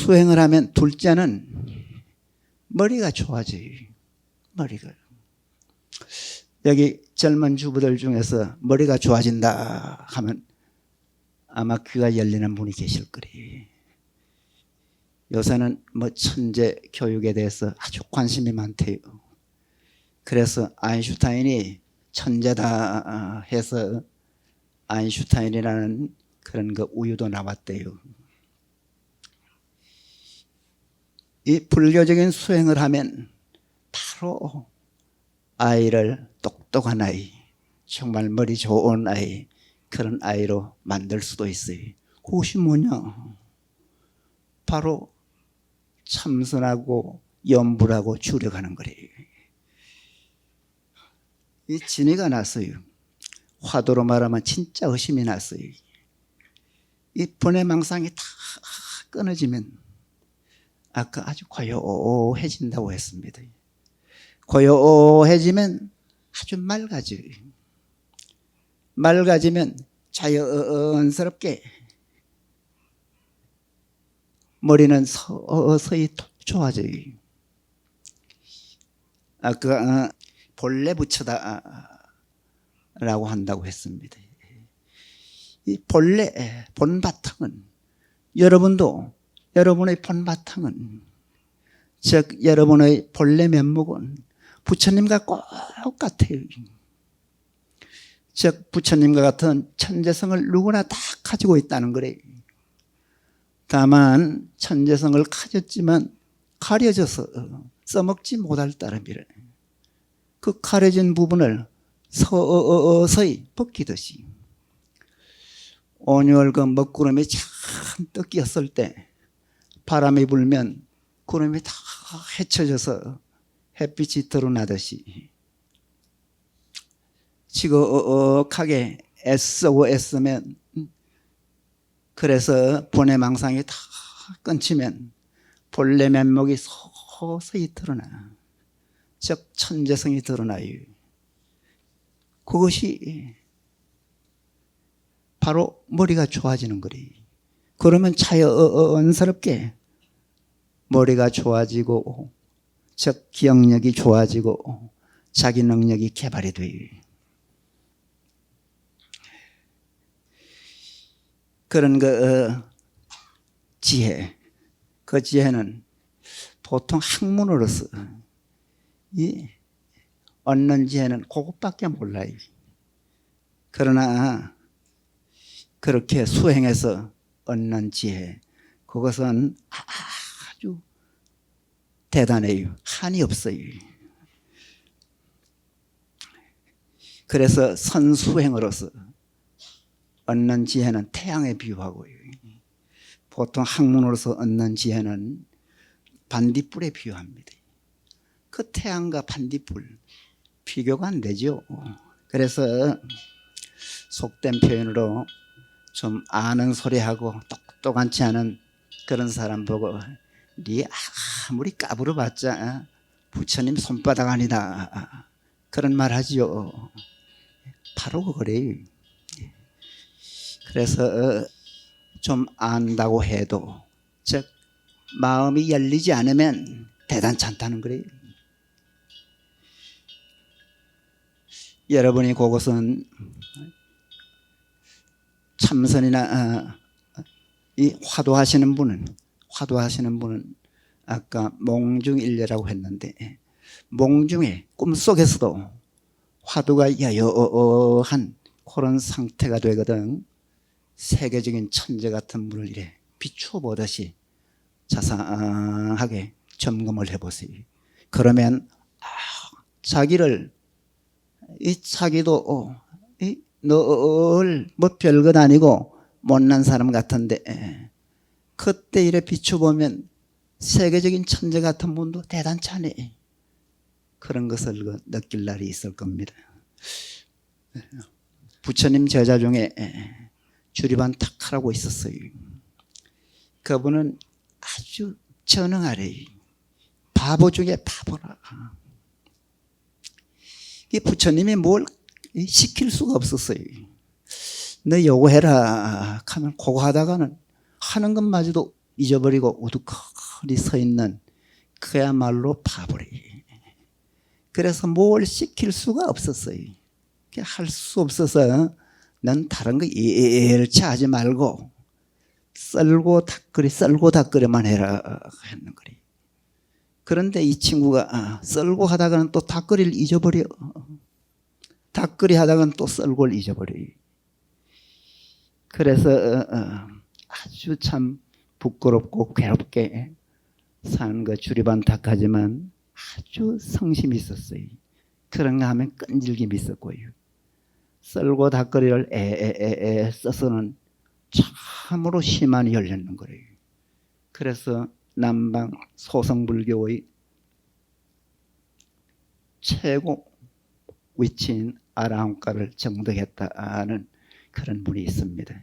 수행을 하면 둘째는 머리가 좋아져요. 머리가. 여기 젊은 주부들 중에서 머리가 좋아진다 하면 아마 귀가 열리는 분이 계실 거예요. 요새는 뭐 천재 교육에 대해서 아주 관심이 많대요. 그래서 아인슈타인이 천재다 해서 아인슈타인이라는 그런 그 우유도 나왔대요. 이 불교적인 수행을 하면 바로 아이를 똑똑한 아이, 정말 머리 좋은 아이, 그런 아이로 만들 수도 있어요. 그것이 뭐냐? 바로 참선하고 염불하고 주력하는 거래요. 이 진리가 났어요. 화두로 말하면 진짜 의심이 났어요. 이 번뇌망상이 다 끊어지면 아까 아주 고요해진다고 했습니다. 고요해지면 아주 맑아져요. 맑아지면 자연스럽게 머리는 서서히 좋아져요. 아까 본래 부처다 라고 한다고 했습니다. 이 본래, 본바탕은 여러분도 여러분의 본바탕은 즉 여러분의 본래 면목은 부처님과 똑같아요. 즉 부처님과 같은 천재성을 누구나 다 가지고 있다는 거래요. 다만 천재성을 가졌지만 가려져서 써먹지 못할 따름이래. 그 가려진 부분을 서서히 벗기듯이 온유월 그 먹구름이 잔뜩 끼었을 때 바람이 불면 구름이 다 헤쳐져서 햇빛이 드러나듯이 지극하게 애쓰고 애쓰면 그래서 번뇌망상이 다 끊치면 본래 면목이 서서히 드러나. 즉 천재성이 드러나요. 그것이 바로 머리가 좋아지는 거래요. 그러면 자연스럽게 머리가 좋아지고 즉 기억력이 좋아지고 자기 능력이 개발이 돼요. 그런 지혜, 그 지혜는 보통 학문으로서 얻는 지혜는 그것밖에 몰라요. 그러나 그렇게 수행해서 얻는 지혜, 그것은 아주 대단해요. 한이 없어요. 그래서 선수행으로서 얻는 지혜는 태양에 비유하고요. 보통 학문으로서 얻는 지혜는 반딧불에 비유합니다. 그 태양과 반딧불 비교가 안 되죠. 그래서 속된 표현으로 좀 아는 소리하고 똑똑하지 않은 그런 사람 보고 네 아무리 까불어봤자 부처님 손바닥 아니다 그런 말 하지요. 바로 그거래요. 그래서 좀 안다고 해도 즉 마음이 열리지 않으면 대단치 않다는 거래요. 여러분이 그것은 참선이나 이 화두하시는 분은 아까 몽중일려라고 했는데 몽중에 꿈속에서도 화두가 여여한 그런 상태가 되거든. 세계적인 천재 같은 분을 이래 비추어 보듯이 자상하게 점검을 해보세요. 그러면 자기를 자기도 늘 뭐 별것 아니고 못난 사람 같은데 그때 이래 비춰보면 세계적인 천재 같은 분도 대단치 않네. 그런 것을 느낄 날이 있을 겁니다. 부처님 제자 중에 주리반 탁하라고 있었어요. 그분은 아주 전능하래. 바보 중에 바보라. 이 부처님이 뭘 시킬 수가 없었어요. 너 요거 해라 하면 그거 하다가는 하는 것마저도 잊어버리고 우두커니 서 있는 그야말로 바보리. 그래서 뭘 시킬 수가 없었어요. 할 수 없어서 넌 다른 거 일체 하지 말고 썰고 닦으리만 해라 했는 거리. 그런데 이 친구가 썰고 하다가는 또 닦으리를 잊어버려. 닦으리 하다가는 또 썰고를 잊어버려. 그래서 아주 참 부끄럽고 괴롭게 사는 거 주리반탁하지만 아주 성심이 있었어요. 그런가 하면 끈질김이 있었고요. 썰고 닦으리를 써서는 참으로 심한이 열렸는 거예요. 그래서 남방 소성불교의 최고 위치인 아라함가를 정득했다는 그런 분이 있습니다.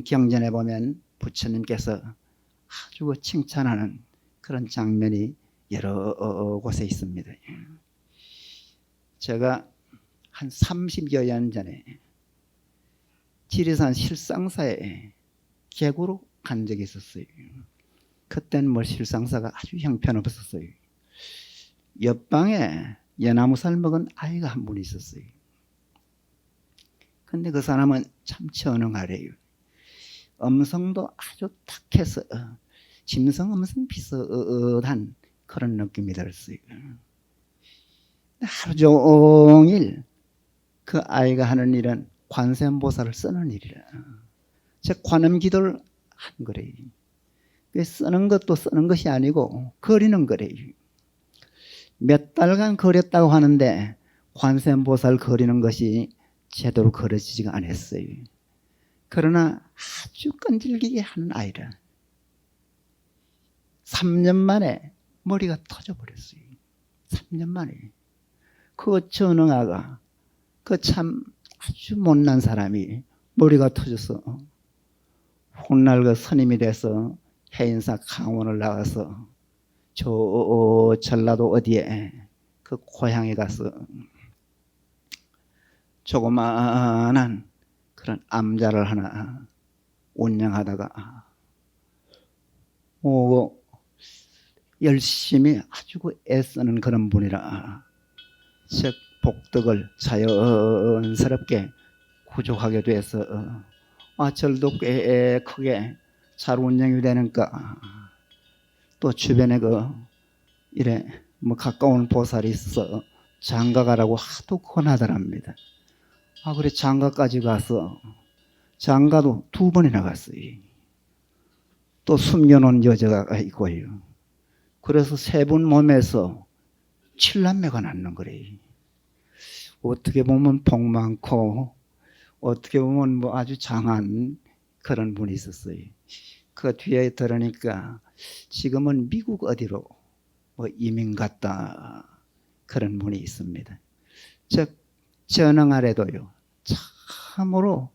경전에 보면 부처님께서 아주 칭찬하는 그런 장면이 여러 곳에 있습니다. 제가 한 30여 년 전에 지리산 실상사에 계구로 간 적이 있었어요. 그때는 뭐 실상사가 아주 형편없었어요. 옆방에 연나무살 먹은 아이가 한 분 있었어요. 근데 그 사람은 참 전능하래요. 음성도 아주 탁해서 짐승 음성 비슷한 그런 느낌이 들었어요. 하루 종일 그 아이가 하는 일은 관세음보살을 쓰는 일이라. 즉 관음 기도를 한 거래요. 쓰는 것도 쓰는 것이 아니고 거리는 거래요. 몇 달간 거렸다고 하는데 관세음보살 거리는 것이 제대로 거려지지가 않았어요. 그러나 아주 끈질기게 하는 아이라 3년 만에 머리가 터져버렸어요. 3년 만에. 그 전응아가 그 참 아주 못난 사람이 머리가 터져서 훗날 그 스님이 돼서 해인사 강원을 나가서 저 전라도 어디에 그 고향에 가서 조그마한 그런 암자를 하나 운영하다가 열심히 아주 애쓰는 그런 분이라 즉 복덕을 자연스럽게 구족하게 돼서 절도 꽤 크게 잘 운영이 되니까 또 주변에 이래 가까운 보살이 있어서 장가가라고 하도 권하더랍니다. 그래 장가까지 가서 장가도 2번이나 갔어요. 또 숨겨놓은 여자가 있고요. 그래서 3분 몸에서 7남매가 낳는 거래요. 어떻게 보면 복 많고 어떻게 보면 아주 장한 그런 분이 있었어요. 그 뒤에 들으니까 지금은 미국 어디로 이민 갔다 그런 분이 있습니다. 즉 전응아래도요 참으로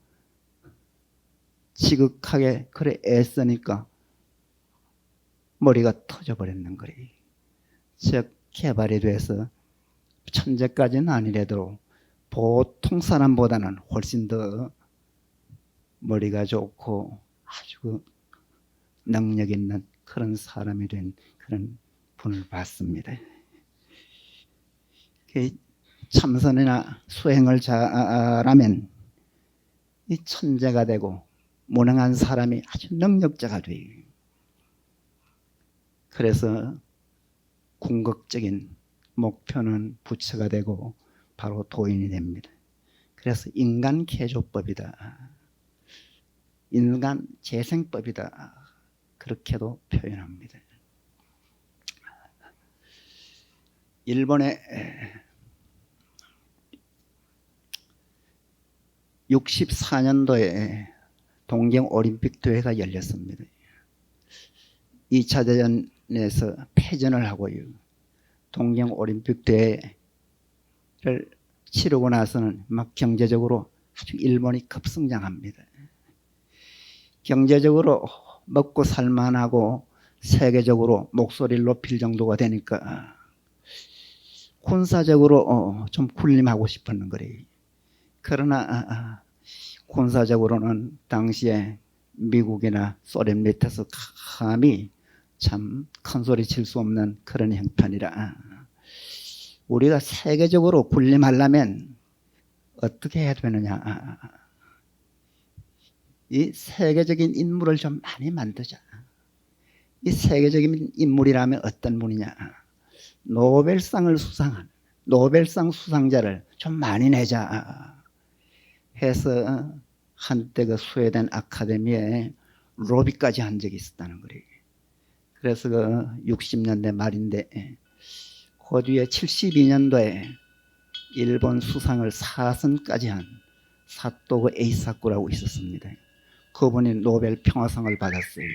지극하게 그래 애쓰니까 머리가 터져버렸는 거예요. 즉 개발이 돼서 천재까지는 아니래도 보통 사람보다는 훨씬 더 머리가 좋고 아주 능력 있는 그런 사람이 된 그런 분을 봤습니다. 참선이나 수행을 잘하면 이 천재가 되고 무능한 사람이 아주 능력자가 돼요. 그래서 궁극적인 목표는 부처가 되고 바로 도인이 됩니다. 그래서 인간 개조법이다. 인간 재생법이다. 그렇게도 표현합니다. 일본에 64년도에 동경 올림픽 대회가 열렸습니다. 2차 대전에서 패전을 하고요. 동경 올림픽 대회를 치르고 나서는 경제적으로 아주 일본이 급성장합니다. 경제적으로 먹고 살만하고 세계적으로 목소리를 높일 정도가 되니까 군사적으로 좀 군림하고 싶었는 거래요. 그러나 군사적으로는 당시에 미국이나 소련 밑에서 감히 참 큰 소리 칠 수 없는 그런 형편이라. 우리가 세계적으로 군림하려면 어떻게 해야 되느냐. 이 세계적인 인물을 좀 많이 만들자. 이 세계적인 인물이라면 어떤 분이냐. 노벨상을 수상한 노벨상 수상자를 좀 많이 내자 해서 한때 그 스웨덴 아카데미에 로비까지 한 적이 있었다는 거예요. 그래서 그 60년대 말인데 그 뒤에 72년도에 일본 수상을 4선까지 한 사토 에이사쿠라고 있었습니다. 그분이 노벨 평화상을 받았어요.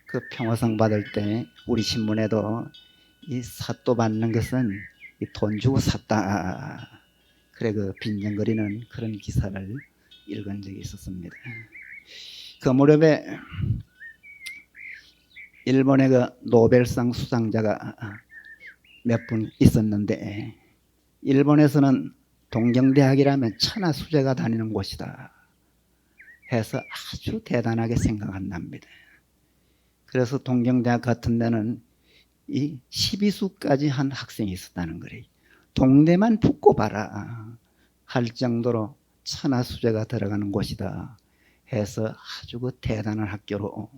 그 평화상 받을 때 우리 신문에도 이 사또 받는 것은 돈 주고 샀다. 그래 그 빈정거리는 그런 기사를 읽은 적이 있었습니다. 그 무렵에 일본의 그 노벨상 수상자가 몇 분 있었는데 일본에서는 동경대학이라면 천하 수재가 다니는 곳이다 해서 아주 대단하게 생각한답니다. 그래서 동경대학 같은 데는 이 12수까지 한 학생이 있었다는 거예요. 동대만 붙고 봐라 할 정도로 천하 수재가 들어가는 곳이다 해서 아주 그 대단한 학교로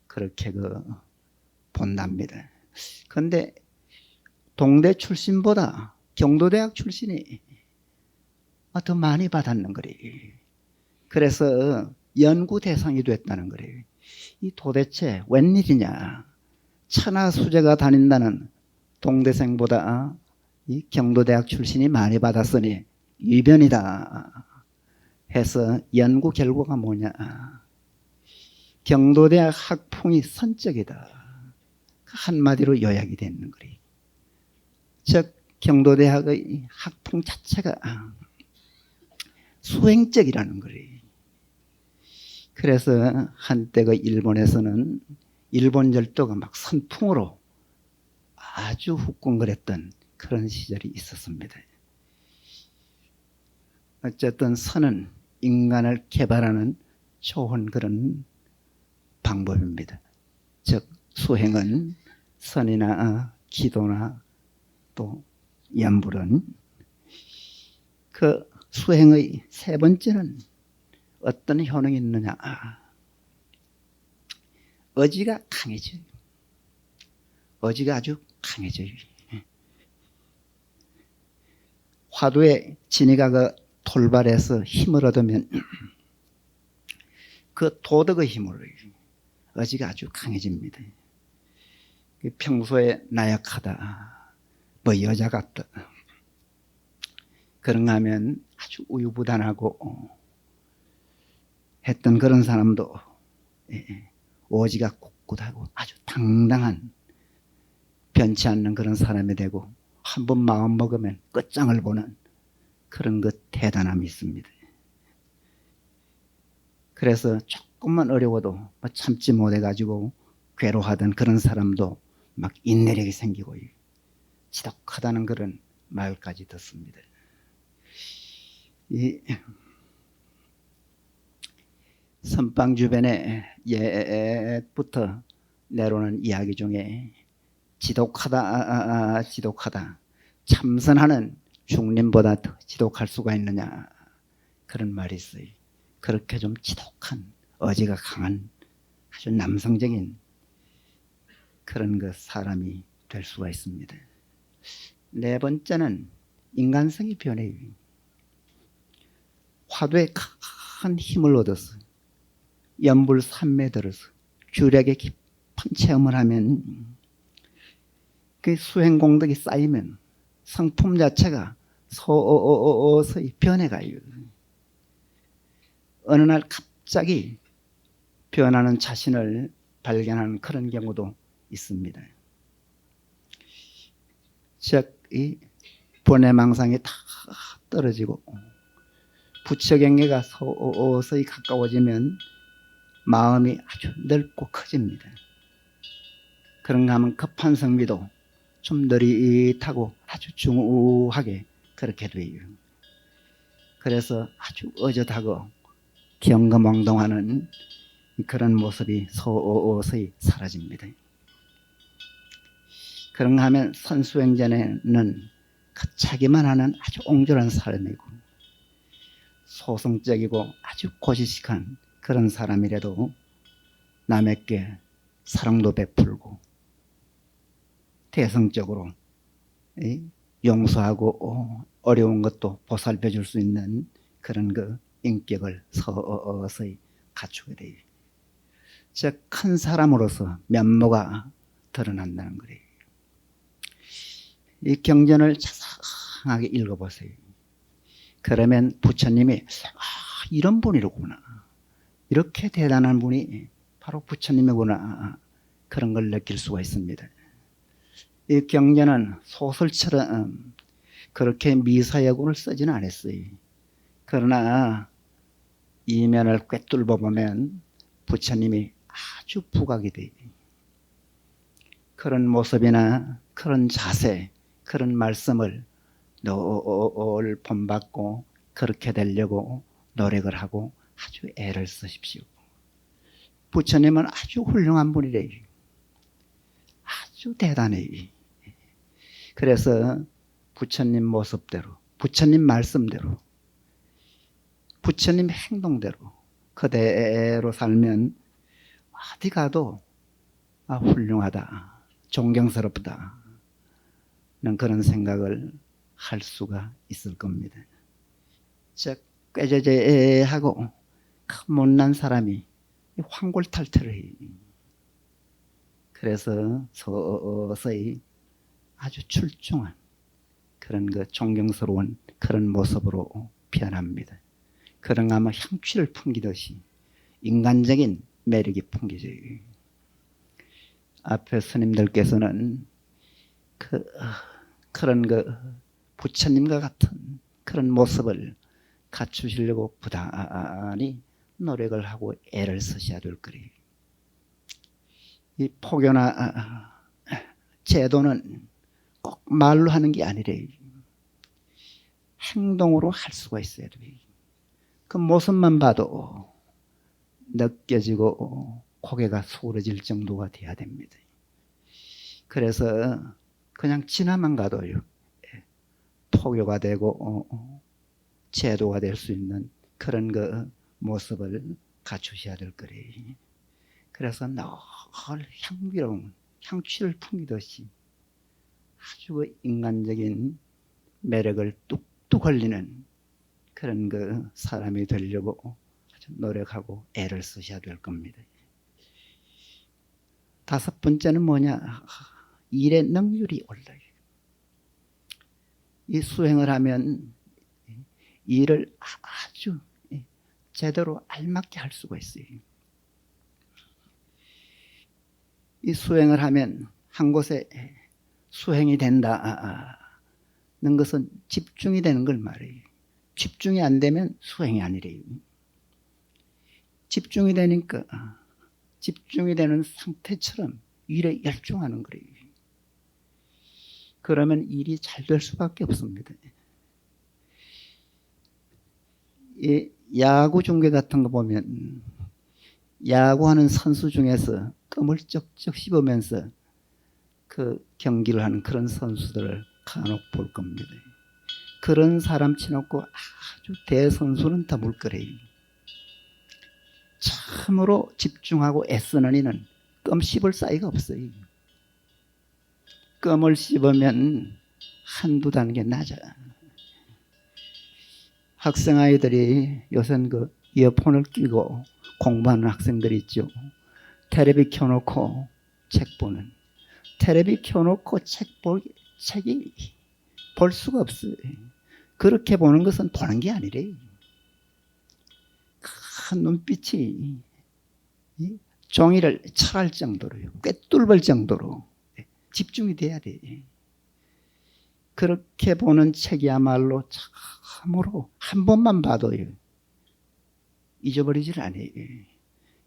그렇게 그 본답니다. 그런데 동대 출신보다 경도대학 출신이 더 많이 받았는 거래요. 그래서 연구 대상이 됐다는 거래요. 이 도대체 웬일이냐. 천하 수재가 다닌다는 동대생보다 이 경도대학 출신이 많이 받았으니 이변이다 해서 연구 결과가 뭐냐. 경도대학 학풍이 선적이다. 한마디로 요약이 되는 거예요. 즉 경도대학의 학풍 자체가 수행적이라는 거예요. 그래서 한때 그 일본에서는 일본 열도가 막 선풍으로 아주 후끈거렸던 그런 시절이 있었습니다. 어쨌든 선은 인간을 개발하는 좋은 그런 방법입니다. 즉 수행은 선이나 기도나 또 염불은 그 수행의 세 번째는 어떤 효능이 있느냐. 의지가 강해져요. 의지가 아주 강해져요. 화두에 진이가 그 돌발해서 힘을 얻으면 그 도덕의 힘으로 의지가 아주 강해집니다. 평소에 나약하다, 뭐 여자 같다, 그런가 하면 아주 우유부단하고 했던 그런 사람도 오지가 꿋꿋하고 아주 당당한 변치 않는 그런 사람이 되고 한번 마음 먹으면 끝장을 보는 그런 것 대단함이 있습니다. 그래서 조금만 어려워도 참지 못해가지고 괴로워하던 그런 사람도 막 인내력이 생기고 지독하다는 그런 말까지 듣습니다. 이 선방 주변에 옛부터 내려오는 이야기 중에 지독하다, 지독하다. 참선하는 중림보다 더 지독할 수가 있느냐. 그런 말이 있어요. 그렇게 좀 지독한, 의지가 강한 아주 남성적인 그런 그 사람이 될 수가 있습니다. 네 번째는 인간성이 변해요. 화두에 큰 힘을 얻어서 연불산매에 들어서 규력의 깊은 체험을 하면 그 수행공덕이 쌓이면 성품 자체가 서서히 변해가요. 어느 날 갑자기 변하는 자신을 발견하는 그런 경우도 있습니다. 즉, 이 번뇌망상이 다 떨어지고 부처경계가 서서히 가까워지면 마음이 아주 넓고 커집니다. 그런가 하면 급한 성미도 좀 느릿하고 아주 중후하게 그렇게 돼요. 그래서 아주 어젓하고 경거망동하는 그런 모습이 서서히 사라집니다. 그런가 하면 선수행전에는 자기만 하는 아주 옹졸한 사람이고 소성적이고 아주 고지식한 그런 사람이라도 남에게 사랑도 베풀고 대성적으로 용서하고 어려운 것도 보살펴 줄 수 있는 그런 그 인격을 서서히 갖추게 돼요. 즉 큰 사람으로서 면모가 드러난다는 거예요. 이 경전을 자상하게 읽어보세요. 그러면 부처님이 이런 분이로구나, 이렇게 대단한 분이 바로 부처님이구나, 그런 걸 느낄 수가 있습니다. 이 경전은 소설처럼 그렇게 미사여구를 쓰지는 않았어요. 그러나 이면을 꿰뚫어 보면 부처님이 아주 부각이 돼요. 그런 모습이나 그런 자세, 그런 말씀을 늘 본받고 그렇게 되려고 노력을 하고 아주 애를 쓰십시오. 부처님은 아주 훌륭한 분이래요. 아주 대단해요. 그래서 부처님 모습대로, 부처님 말씀대로, 부처님 행동대로 그대로 살면 어디 가도 훌륭하다, 존경스럽다 는 그런 생각을 할 수가 있을 겁니다. 즉 꾀죄죄하고 못난 사람이 황골탈퇴를 해요. 그래서 서서히 아주 출중한 그런 그 존경스러운 그런 모습으로 변합니다. 그런가 하면 향취를 풍기듯이 인간적인 매력이 풍기죠. 앞에 스님들께서는 그런 그 부처님과 같은 그런 모습을 갖추시려고 부단히 노력을 하고 애를 쓰셔야 될 거예요. 이 포교나 제도는 꼭 말로 하는 게 아니래요. 행동으로 할 수가 있어야 돼요. 그 모습만 봐도 느껴지고 고개가 소그러질 정도가 돼야 됩니다. 그래서 그냥 지나만 가도요, 포교가 되고 제도가 될 수 있는 그런 그 모습을 갖추셔야 될 거래요. 그래서 늘 향기로운 향취를 풍기듯이 아주 인간적인 매력을 뚝뚝 흘리는 그런 그 사람이 되려고 아주 노력하고 애를 쓰셔야 될 겁니다. 다섯 번째는 뭐냐? 일의 능률이 올라요. 이 수행을 하면 일을 아주 제대로 알맞게 할 수가 있어요. 이 수행을 하면 한 곳에 수행이 된다는 것은 집중이 되는 걸 말해요. 집중이 안 되면 수행이 아니래요. 집중이 되니까 집중이 되는 상태처럼 일에 열중하는 거예요. 그러면 일이 잘 될 수밖에 없습니다. 이 야구 중계 같은 거 보면 야구하는 선수 중에서 껌을 쩍쩍 씹으면서 그 경기를 하는 그런 선수들을 간혹 볼 겁니다. 그런 사람 치놓고 아주 대선수는 드물 거래요. 참으로 집중하고 애쓰는 이는 껌 씹을 사이가 없어요. 껌을 씹으면 한두 단계 낮아. 학생 아이들이 요새는 그 이어폰을 끼고 공부하는 학생들이 있죠. 테레비 켜놓고 책 보는. 테레비 켜놓고 책이 볼 수가 없어요. 그렇게 보는 것은 보는 게 아니래요. 큰 눈빛이 종이를 철할 정도로요, 꿰뚫을 정도로 집중이 돼야 돼. 그렇게 보는 책이야말로 참으로 한 번만 봐도요, 잊어버리질 않아요.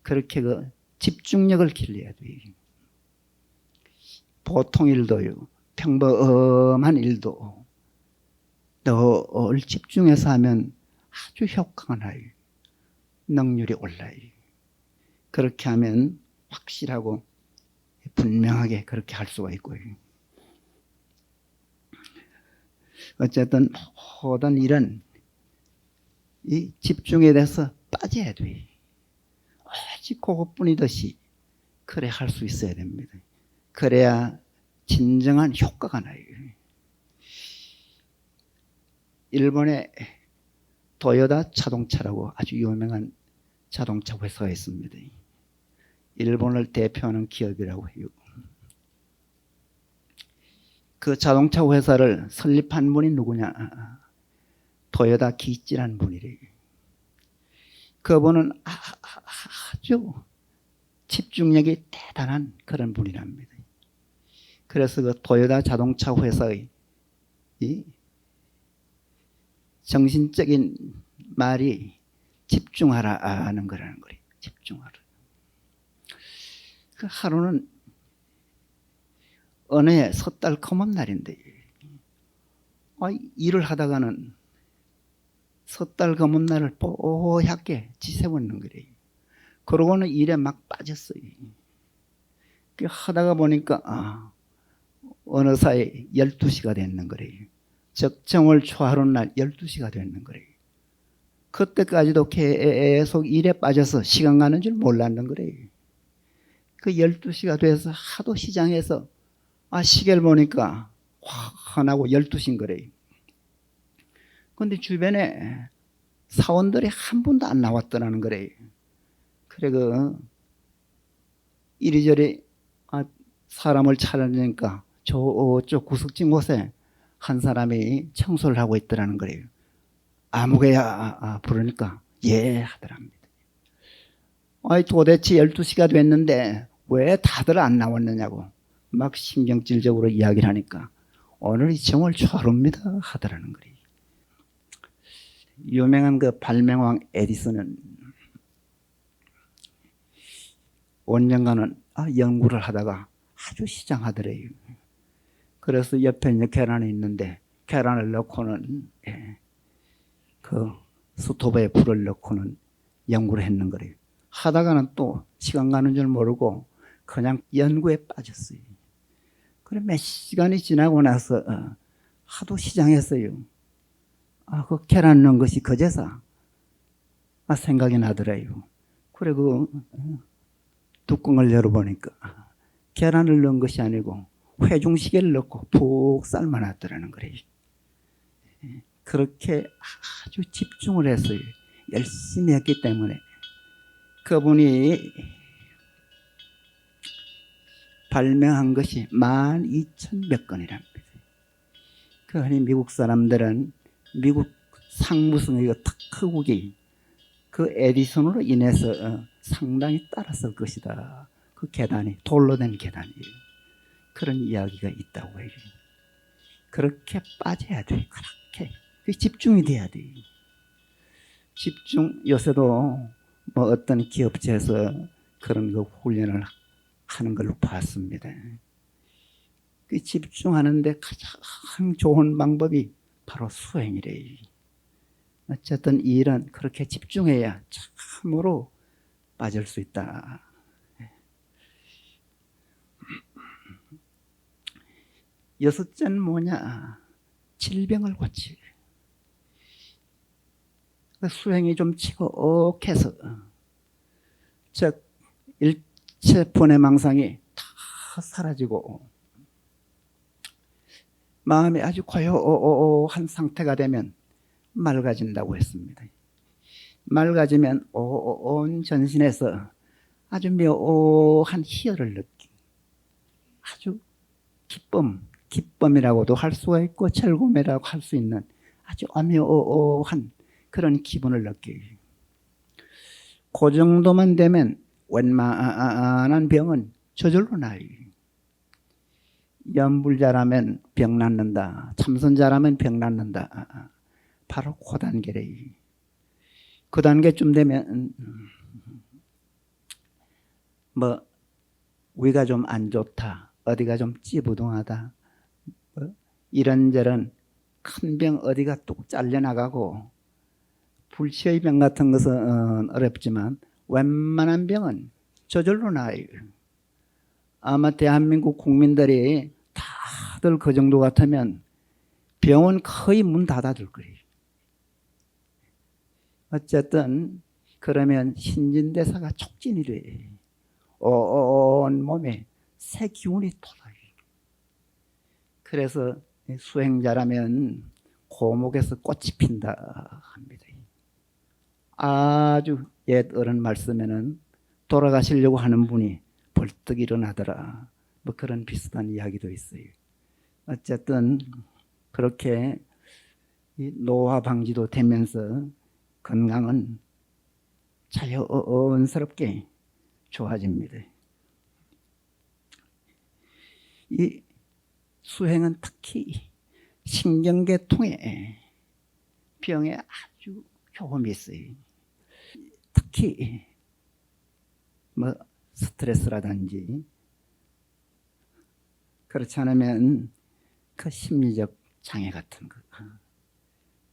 그렇게 그 집중력을 길러야 돼요. 보통 일도요, 평범한 일도 늘 집중해서 하면 아주 효과가 나요. 능률이 올라요. 그렇게 하면 확실하고 분명하게 그렇게 할 수가 있고요. 어쨌든 모든 일은 이 집중에 대해서 빠져야 돼. 오직 그것뿐이듯이 그래 할 수 있어야 됩니다. 그래야 진정한 효과가 나요. 일본에 도요타 자동차라고 아주 유명한 자동차 회사가 있습니다. 일본을 대표하는 기업이라고 해요. 그 자동차 회사를 설립한 분이 누구냐? 도요타 기이치라는 분이래요. 그분은 아주 집중력이 대단한 그런 분이랍니다. 그래서 그 도요타 자동차 회사의 이 정신적인 말이 집중하라는 거라는 거예요. 집중하라. 그 하루는 어느 해 섣달컴한 날인데 일을 하다가는 섣달컴한 날을 뽀얗게 지새웠는 거래요. 그러고는 일에 막 빠졌어요. 하다가 보니까 어느 사이 12시가 됐는 거래요. 적정월 초하루 날 12시가 됐는 거래요. 그때까지도 계속 일에 빠져서 시간 가는 줄 몰랐는 거래요. 그 12시가 돼서 하도 시장에서 시계를 보니까 환하고 12시인 거래요. 그런데 주변에 사원들이 한 분도 안 나왔더라는 거래요. 그래 이리저리 사람을 찾아내니까 저쪽 구석진 곳에 한 사람이 청소를 하고 있더라는 거래요. 아무개야 부르니까 예 하더랍니다. 도대체 12시가 됐는데 왜 다들 안 나왔느냐고 막 신경질적으로 이야기를 하니까 오늘이 정월 초하루입니다 하더라는 거래요. 유명한 그 발명왕 에디슨은 5년간은 연구를 하다가 아주 시장하더래요. 그래서 옆에 이제 계란이 있는데 계란을 넣고는 그 스토브에 불을 넣고는 연구를 했는 거래요. 하다가는 또 시간 가는 줄 모르고 그냥 연구에 빠졌어요. 그래 몇 시간이 지나고 나서 하도 시장했어요. 그 계란 넣은 것이 그제서 생각이 나더래요. 그래 뚜껑을 열어보니까 계란을 넣은 것이 아니고 회중시계를 넣고 푹 삶아놨더라는 거래요. 그렇게 아주 집중을 했어요. 열심히 했기 때문에. 그분이 발명한 것이 12,000몇 건이랍니다. 흔히 미국 사람들은 미국 상무성의 특허국이 그 에디슨으로 인해서 상당히 따랐을 것이다. 그 계단이 돌로 된 계단이에요. 그런 이야기가 있다고 해요. 그렇게 빠져야 돼. 그렇게 집중이 돼야 돼. 집중. 요새도 어떤 기업체에서 그런 거 훈련을 하는 걸로 봤습니다. 집중하는데 가장 좋은 방법이 바로 수행이래요. 어쨌든 이 일은 그렇게 집중해야 참으로 빠질 수 있다. 여섯째는 뭐냐? 질병을 고칠. 수행이 좀 치고옥해서 즉 일체 분해망상이 다 사라지고 마음이 아주 고요한 상태가 되면 맑아진다고 했습니다. 맑아지면 온 전신에서 아주 묘한 희열을 느끼고 아주 기쁨이라고도 할 수가 있고 즐거움이라고 할 수 있는 아주 오묘한 그런 기분을 느끼고 그 정도만 되면 웬만한 병은 저절로 나요. 연불자라면 병 낫는다. 참선자라면 병 낫는다. 바로 그 단계래. 그 단계쯤 되면 위가 좀 안 좋다. 어디가 좀 찌부둥하다. 이런저런 큰 병 어디가 뚝 잘려나가고 불치의 병 같은 것은 어렵지만 웬만한 병은 저절로 나아요. 아마 대한민국 국민들이 다들 그 정도 같으면 병원 거의 문 닫아둘 거예요. 어쨌든 그러면 신진대사가 촉진이 돼. 온 몸에 새 기운이 돌아요. 그래서 수행자라면 고목에서 꽃이 핀다 합니다. 아주 옛 어른 말씀에는 돌아가시려고 하는 분이 벌떡 일어나더라. 뭐 그런 비슷한 이야기도 있어요. 어쨌든 그렇게 노화 방지도 되면서 건강은 자연스럽게 좋아집니다. 이 수행은 특히 신경계통의 병에 아주 효험이 있어요. 특히 뭐 스트레스라든지 그렇지 않으면 그 심리적 장애 같은 거,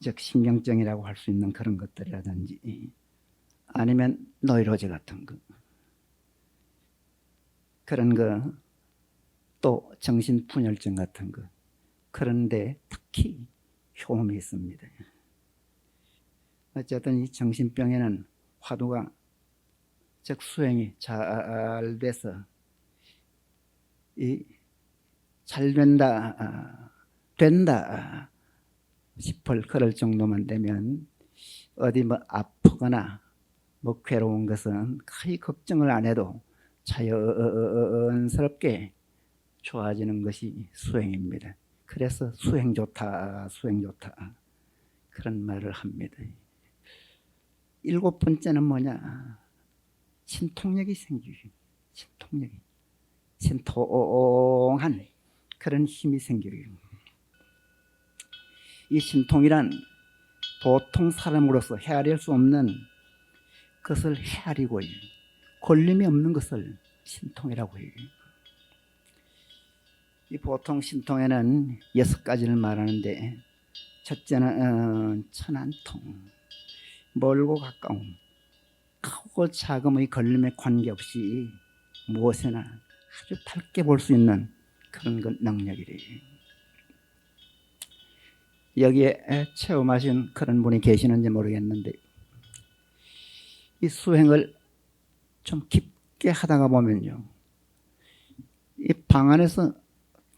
즉 신경증이라고 할 수 있는 그런 것들이라든지 아니면 노이로제 같은 거, 그런 거, 또 정신분열증 같은 거, 그런데 특히 효험이 있습니다. 어쨌든 이 정신병에는 화두가, 즉 수행이 잘 돼서 잘 된다 싶을 그럴 정도만 되면 어디 뭐 아프거나 뭐 괴로운 것은 거의 걱정을 안 해도 자연스럽게 좋아지는 것이 수행입니다. 그래서 수행 좋다, 수행 좋다 그런 말을 합니다. 7번째는 뭐냐? 신통력이 생기죠. 신통력이. 신통한 그런 힘이 생겨요. 이 신통이란 보통 사람으로서 헤아릴 수 없는 것을 헤아리고 걸림이 없는 것을 신통이라고 해요. 이 보통 신통에는 6가지를 말하는데, 첫째는 천안통, 멀고 가까움, 크고 작음의 걸림에 관계없이 무엇이나 아주 밝게 볼 수 있는 그런 능력이래요. 여기에 체험하신 그런 분이 계시는지 모르겠는데, 이 수행을 좀 깊게 하다가 보면요, 이 방 안에서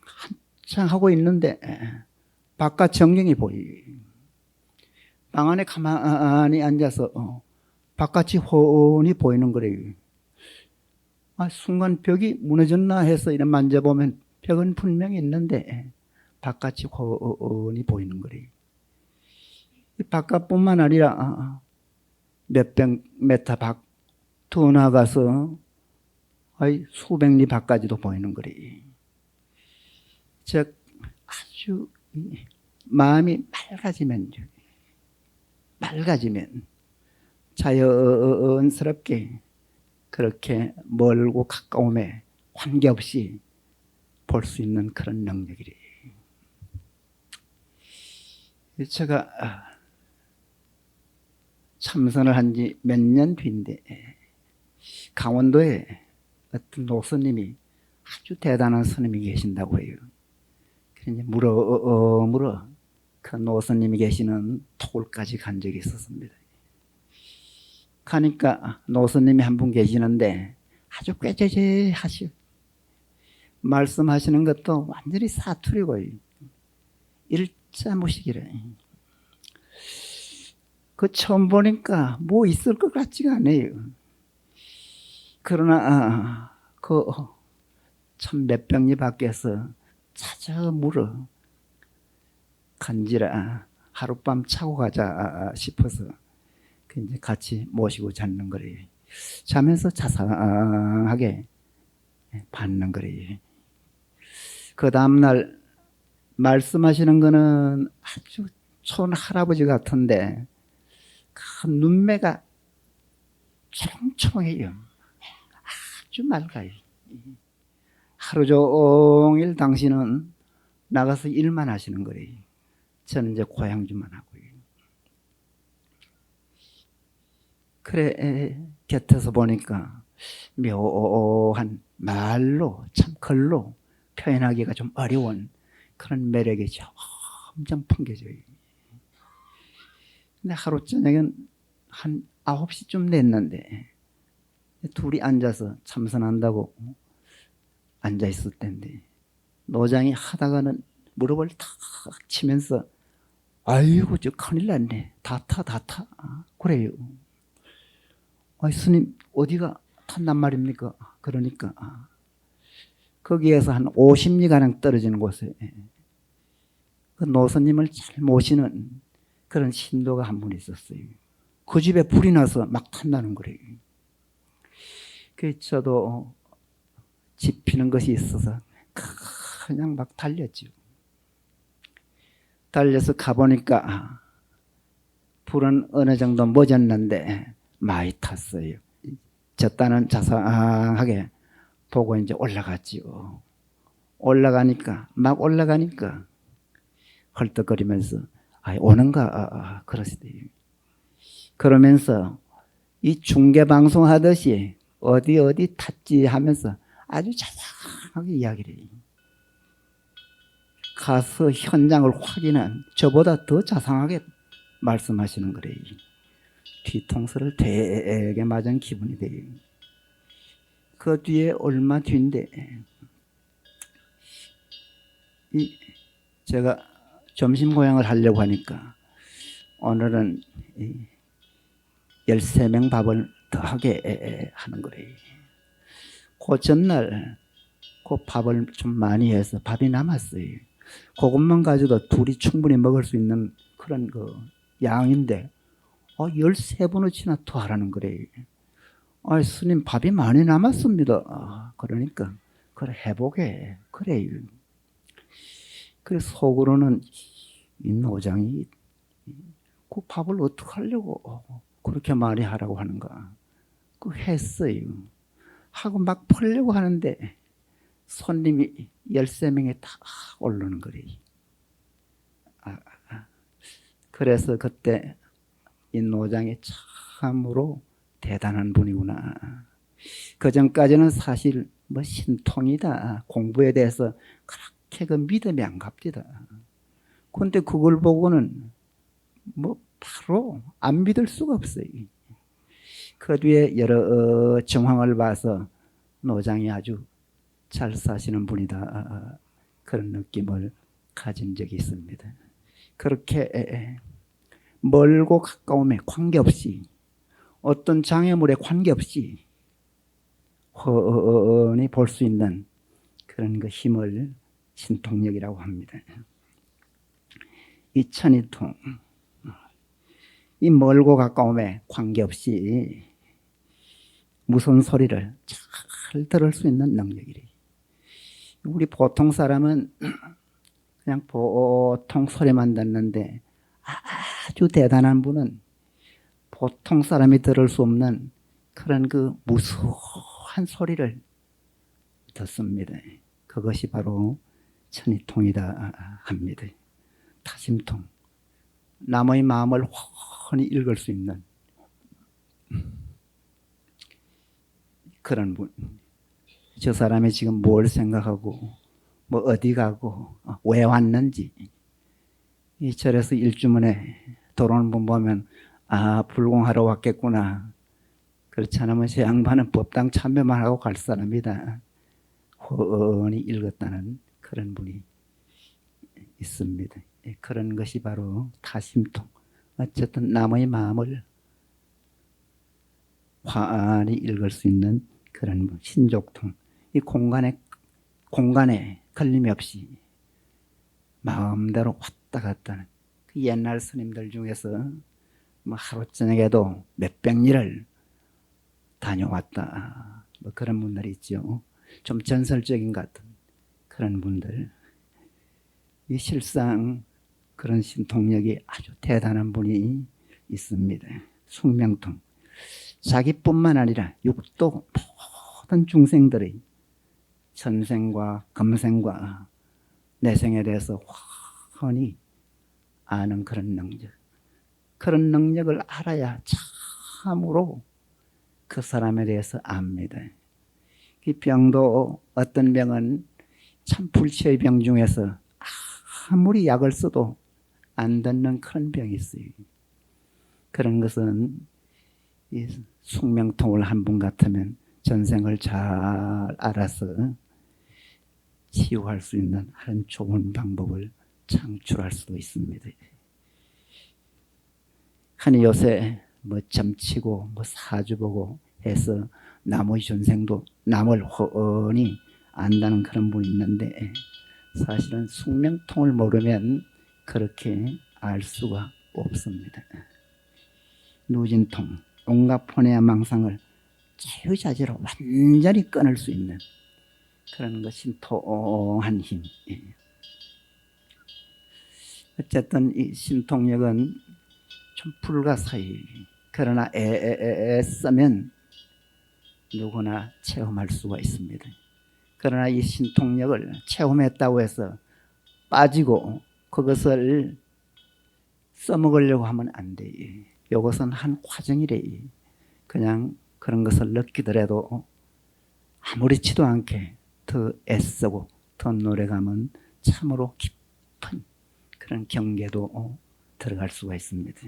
한창 하고 있는데 바깥 전경이 보여요. 방 안에 가만히 앉아서 바깥이 훤히 보이는 거래요. 순간 벽이 무너졌나 해서 이렇게 만져보면 벽은 분명히 있는데 바깥이 훤히 보이는 거래요. 이 바깥뿐만 아니라 몇백 메타 밖 더 나가서 수백 리 밖까지도 보이는 거래요. 즉 아주 마음이 맑아지면 자연스럽게 그렇게 멀고 가까움에 관계없이 볼 수 있는 그런 능력이래요. 제가 참선을 한 지 몇 년 뒤인데 강원도에 어떤 노스님이 아주 대단한 스님이 계신다고 해요. 그래서 물어 그 노스님이 계시는 토굴까지 간 적이 있었습니다. 가니까 노스님이 한 분 계시는데 아주 꾀죄죄하시오. 말씀하시는 것도 완전히 사투리고 일자무식이래. 그 처음 보니까 뭐 있을 것 같지가 않아요. 그러나 그 참 몇백 리 밖에서 찾아 물어 간지라 하룻밤 차고 가자 싶어서 이제 같이 모시고 자는 거래요. 자면서 자상하게 받는 거래요. 그 다음날 말씀하시는 거는 아주 촌 할아버지 같은데 그 눈매가 초롱초롱해요. 아주 맑아요. 하루 종일 당신은 나가서 일만 하시는 거래요. 저는 이제 고향주만 하고요. 그래 곁에서 보니까 묘한 말로 참 글로 표현하기가 좀 어려운 그런 매력이 점점 풍겨져요. 근데 하루 저녁엔 한 9시쯤 됐는데 둘이 앉아서 참선한다고 앉아있을 때인데 노장이 하다가는 무릎을 탁 치면서 아이고 저 큰일 났네. 다 타. 그래요. 스님 어디가 탔단 말입니까? 그러니까 거기에서 한 50리가량 떨어지는 곳에 그 노선님을 잘 모시는 그런 신도가 한 분 있었어요. 그 집에 불이 나서 막 탄다는 거래요. 그래서 저도 지피는 것이 있어서 그냥 막 달렸죠. 달려서 가보니까 불은 어느 정도 멎었는데 많이 탔어요. 저 딴은 자상하게 보고 이제 올라갔지요. 막 올라가니까 헐떡거리면서 오는가 그러시대요. 그러면서 이 중계방송 하듯이 어디 탔지 하면서 아주 자상하게 이야기를 해요. 가서 현장을 확인한 저보다 더 자상하게 말씀하시는 거래요. 뒤통수를 되게 맞은 기분이 돼요. 그 뒤에 얼마 뒤인데 제가 점심 고향을 하려고 하니까 오늘은 13명 밥을 더 하게 하는 거래요. 그 전날 그 밥을 좀 많이 해서 밥이 남았어요. 그것만 가지고 둘이 충분히 먹을 수 있는 그런 그 양인데 13번어치나 더 하라는 거래요. 스님 밥이 많이 남았습니다. 그러니까 그래 해보게 그래요. 그래서 속으로는 이 노장이 그 밥을 어떻게 하려고 그렇게 많이 하라고 하는가. 그 했어요. 하고 막 풀려고 하는데 손님이 13명에 다 오르는 거래요. 그래서 그때 이 노장이 참으로 대단한 분이구나. 그 전까지는 사실 뭐 신통이다 공부에 대해서 그렇게 그 믿음이 안 갑디다. 그런데 그걸 보고는 뭐 바로 안 믿을 수가 없어요. 그 뒤에 여러 정황을 봐서 노장이 아주 잘 사시는 분이다 그런 느낌을 가진 적이 있습니다. 그렇게 멀고 가까움에 관계없이 어떤 장애물에 관계없이 훤히 볼 수 있는 그런 그 힘을 신통력이라고 합니다. 이 천이통, 이 멀고 가까움에 관계없이 무슨 소리를 잘 들을 수 있는 능력이래. 우리 보통 사람은 그냥 보통 소리만 듣는데 아주 대단한 분은 보통 사람이 들을 수 없는 그런 그 무수한 소리를 듣습니다. 그것이 바로 천이통이다 합니다. 타심통, 남의 마음을 훤히 읽을 수 있는 그런 분. 저 사람이 지금 뭘 생각하고 뭐 어디 가고 왜 왔는지 이 절에서 일주문에 들어오는 분 보면 불공하러 왔겠구나. 그렇지 않으면 저 양반은 법당 참여만 하고 갈 사람이다. 훤히 읽었다는 그런 분이 있습니다. 그런 것이 바로 타심통. 어쨌든 남의 마음을 환히 읽을 수 있는 그런 분. 신족통. 이 공간에 걸림이 없이 마음대로 왔다 갔다 하는 그 옛날 스님들 중에서 뭐 하루 저녁에도 몇백 리를 다녀왔다. 뭐 그런 분들이 있죠. 좀 전설적인 같은 그런 분들. 이 실상 그런 신통력이 아주 대단한 분이 있습니다. 숙명통. 자기뿐만 아니라 육도 모든 중생들의 전생과 금생과 내생에 대해서 훤히 아는 그런 능력. 그런 능력을 알아야 참으로 그 사람에 대해서 압니다. 이 병도 어떤 병은 참 불치의 병 중에서 아무리 약을 써도 안 듣는 그런 병이 있어요. 그런 것은 이 숙명통을 한 분 같으면 전생을 잘 알아서 치유할 수 있는 그런 좋은 방법을 창출할 수도 있습니다. 아니 요새 뭐 점치고 뭐 사주 보고 해서 나머지 전생도 남을 훤히 안다는 그런 분이 있는데 사실은 숙명통을 모르면 그렇게 알 수가 없습니다. 누진통, 온갖 본해와 망상을 자유자재로 완전히 끊을 수 있는 그런 것이 통한 힘. 어쨌든 이 신통력은 좀 불가사의. 그러나 애쓰면 누구나 체험할 수가 있습니다. 그러나 이 신통력을 체험했다고 해서 빠지고 그것을 써먹으려고 하면 안 돼. 이것은 한 과정이래. 그냥 그런 것을 느끼더라도 아무렇지도 않게 더 애쓰고 더 노력하면 참으로 깊은 그런 경계도 들어갈 수가 있습니다.